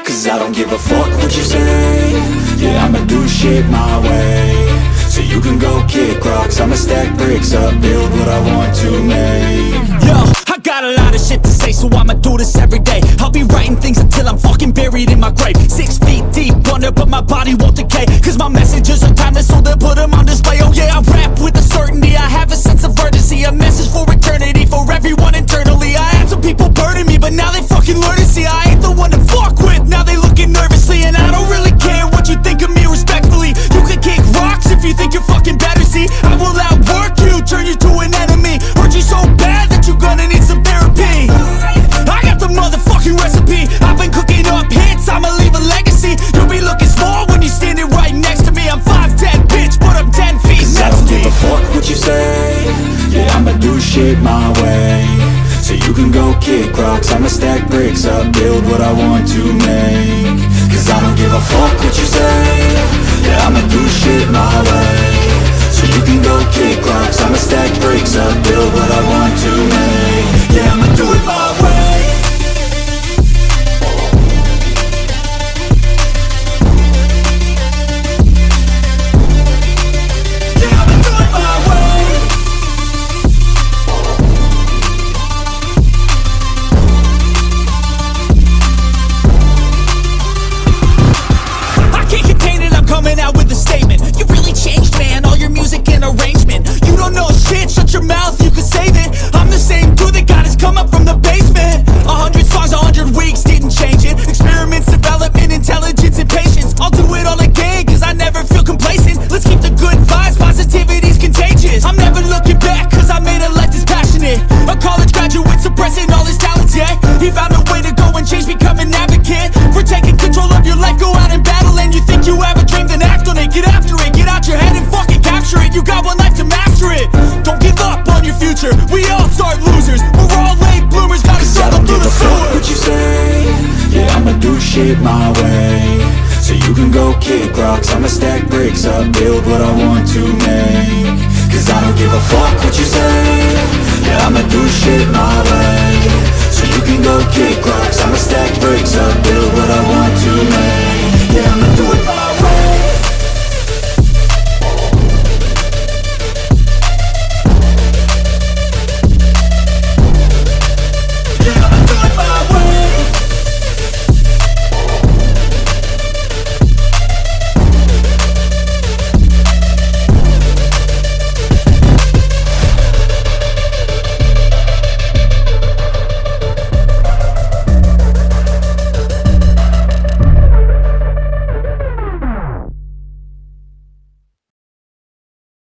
Cause I don't give a fuck what you say. Yeah, I'ma do shit my way. So you can go kick rocks, I'ma stack bricks up, build what I want to make. Yo, I got a lot of shit to say, so I'ma do this every day. I'll be writing things until I'm fucking buried in my grave. 6 feet deep under, but my body won't decay. Cause my messages are timeless, so they'll put them on display. Oh yeah, I rap with a certainty, I have a sense of urgency. A message for eternity, for everyone internally. I had some people burning me, but now they fucking learn to see I ain't the one to fuck with, now they looking nervously. And I don't really care what you think of me respectfully. You can kick rocks if you think you're fucking better, see. I will outwork you, turn you to an enemy. Hurt you so bad that you're gonna need some therapy. I got the motherfucking recipe, I've been cooking up hits, I'ma leave a legacy. You'll be looking small when you're standing right next to me. I'm 5'10", bitch, but I'm 10 feet Cause I next don't to give me. a fuck what you say. Yeah, I'ma do shit my way. So you can go kick rocks, I'ma stack bricks up, build what I want to make. Cause I don't give a fuck what you say. Yeah, I'ma do shit my way. So you can go kick rocks, I'ma stack bricks up, build what I want to make. Yeah, I'ma do it my way. Yeah, I'ma do it my way. I can't contain it, I'm coming out with a statement. You really changed, man, all your music and arrangement. You don't know shit, shut your mouth, you can save it. I'm the same dude that got his come up from the basement. 100 songs, 100 weeks, didn't change it. Experiments, development, intelligence, and patience. I'll do it all again, cause I never feel complacent. Let's keep the good vibes, positivity's contagious. I'm never looking back, cause I made a life that's passionate. A college graduate suppressing all his talents, yeah. He found a way to go and change, become an advocate. For taking control of your life, go out and battle. And you think you have a dream, then act on it. Get after it, get out your head and fucking capture it. You got one life to master it. Don't give up on your future, we all start losers. We're all late bloomers, gotta I struggle don't through give the a fuck sewer. what you say. Yeah, I'ma do shit my way. So you can go kick rocks, I'ma stack bricks up, build what I want to make. Cause I don't give a fuck what you say. Yeah, I'ma do shit my way. So you can go kick rocks, I'ma stack bricks up, build what I want to make. Yeah, I'ma do